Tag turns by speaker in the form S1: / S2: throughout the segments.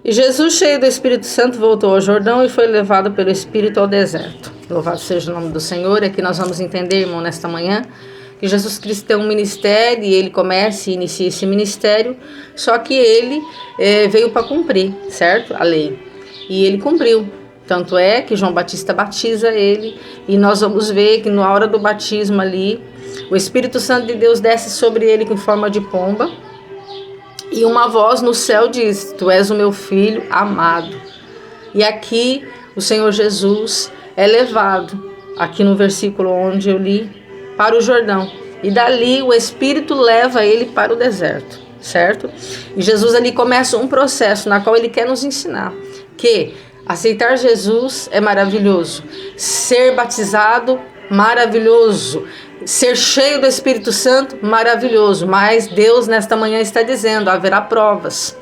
S1: E Jesus, cheio do Espírito Santo, voltou ao Jordão e foi levado pelo Espírito ao deserto. Louvado seja o nome do Senhor. E aqui nós vamos entender, irmão, nesta manhã, que Jesus Cristo tem um ministério e ele começa e inicia esse ministério, só que ele veio para cumprir, certo? A lei. E ele cumpriu. Tanto é que João Batista batiza ele e nós vamos ver que na hora do batismo ali, o Espírito Santo de Deus desce sobre ele em forma de pomba. E uma voz no céu diz: Tu és o meu filho amado. E aqui o Senhor Jesus é levado, aqui no versículo onde eu li, para o Jordão. E dali o Espírito leva ele para o deserto, certo? E Jesus ali começa um processo na qual ele quer nos ensinar que aceitar Jesus é maravilhoso. Ser batizado, maravilhoso. Ser cheio do Espírito Santo, maravilhoso. Mas Deus nesta manhã está dizendo: haverá provas,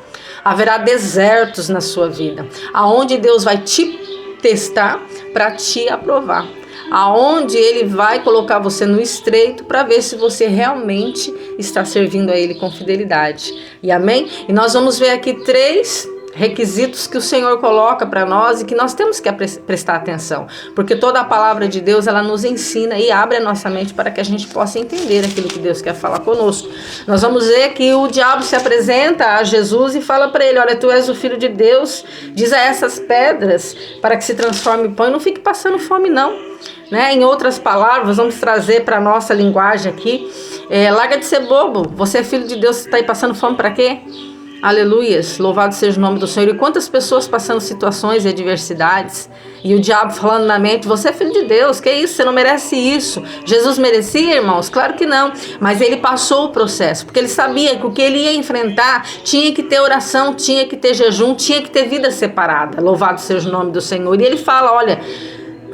S1: haverá desertos na sua vida, aonde Deus vai te testar para te aprovar, aonde Ele vai colocar você no estreito para ver se você realmente está servindo a Ele com fidelidade. E amém? E nós vamos ver aqui 3 requisitos que o Senhor coloca para nós e que nós temos que prestar atenção, porque toda a palavra de Deus ela nos ensina e abre a nossa mente para que a gente possa entender aquilo que Deus quer falar conosco. Nós vamos ver que o diabo se apresenta a Jesus e fala para ele: olha, tu és o Filho de Deus, diz a essas pedras para que se transforme em pão, e não fique passando fome não. Né? Em outras palavras, vamos trazer para a nossa linguagem aqui, larga de ser bobo, você é filho de Deus, você está aí passando fome para quê? Aleluias, louvado seja o nome do Senhor. E quantas pessoas passando situações e adversidades, e o diabo falando na mente: você é filho de Deus, que isso, você não merece isso. Jesus merecia, irmãos? Claro que não, mas ele passou o processo, porque ele sabia que o que ele ia enfrentar tinha que ter oração, tinha que ter jejum, tinha que ter vida separada. Louvado seja o nome do Senhor. E ele fala: olha,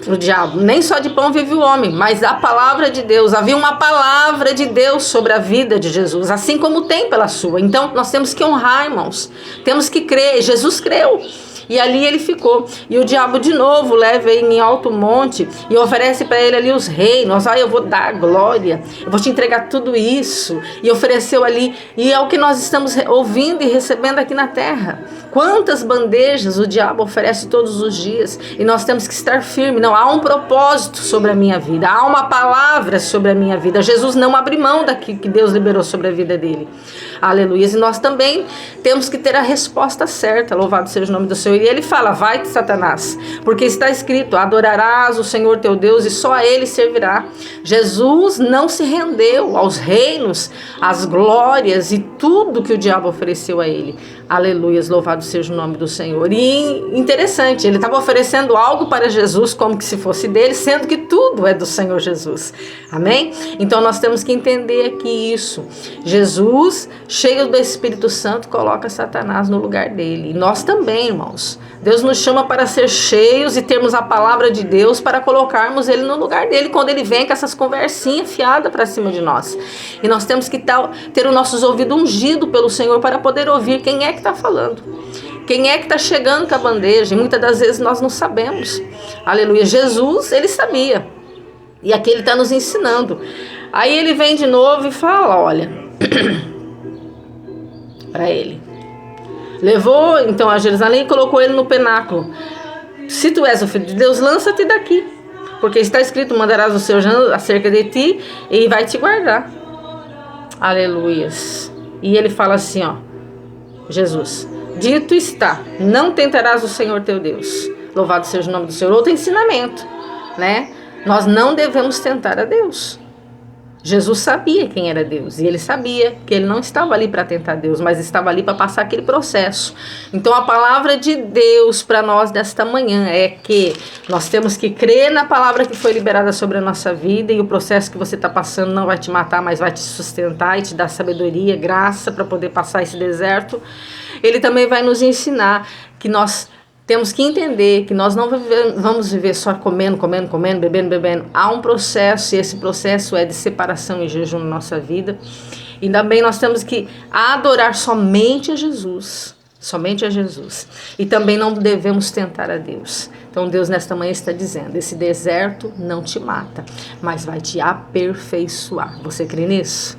S1: para o diabo, nem só de pão vive o homem, mas da palavra de Deus. Havia uma palavra de Deus sobre a vida de Jesus, assim como tem pela sua. Então nós temos que honrar, irmãos, temos que crer. Jesus creu e ali ele ficou. E o diabo de novo leva ele em alto monte e oferece para ele ali os reinos. Eu vou dar glória, eu vou te entregar tudo isso. E ofereceu ali, e é o que nós estamos ouvindo e recebendo aqui na terra. Quantas bandejas o diabo oferece todos os dias, e nós temos que estar firmes. Não, há um propósito sobre a minha vida, há uma palavra sobre a minha vida. Jesus não abre mão daquilo que Deus liberou sobre a vida dele. Aleluia. E nós também temos que ter a resposta certa. Louvado seja o nome do Senhor. E ele fala: vai-te, Satanás, porque está escrito: adorarás o Senhor teu Deus e só a ele servirá. Jesus não se rendeu aos reinos, às glórias e tudo que o diabo ofereceu a ele. Aleluias, louvado seja o nome do Senhor. E interessante, ele estava oferecendo algo para Jesus como que se fosse dele, sendo que tudo é do Senhor Jesus. Amém? Então nós temos que entender aqui isso. Jesus, cheio do Espírito Santo, coloca Satanás no lugar dele. E nós também, irmãos. Deus nos chama para ser cheios e termos a palavra de Deus para colocarmos ele no lugar dele quando ele vem com essas conversinhas fiadas para cima de nós. E nós temos que ter os nossos ouvidos ungidos pelo Senhor para poder ouvir quem é que está falando. Quem é que está chegando com a bandeja? E muitas das vezes nós não sabemos. Aleluia. Jesus, ele sabia. E aqui ele está nos ensinando. Aí ele vem de novo e fala: olha, para ele. Levou então a Jerusalém e colocou ele no penáculo. Se tu és o Filho de Deus, lança-te daqui, porque está escrito: mandarás o seu anjo acerca de ti e vai te guardar. Aleluias. E ele fala assim, Jesus: dito está, não tentarás o Senhor teu Deus. Louvado seja o nome do Senhor. Outro ensinamento, né? Nós não devemos tentar a Deus. Jesus sabia quem era Deus, e ele sabia que ele não estava ali para tentar Deus, mas estava ali para passar aquele processo. Então a palavra de Deus para nós desta manhã é que nós temos que crer na palavra que foi liberada sobre a nossa vida, e o processo que você está passando não vai te matar, mas vai te sustentar e te dar sabedoria, graça para poder passar esse deserto. Ele também vai nos ensinar que nós temos que entender que nós não vamos viver só comendo, bebendo. Há um processo, e esse processo é de separação e jejum na nossa vida. E também nós temos que adorar somente a Jesus. Somente a Jesus. E também não devemos tentar a Deus. Então Deus nesta manhã está dizendo: esse deserto não te mata, mas vai te aperfeiçoar. Você crê nisso?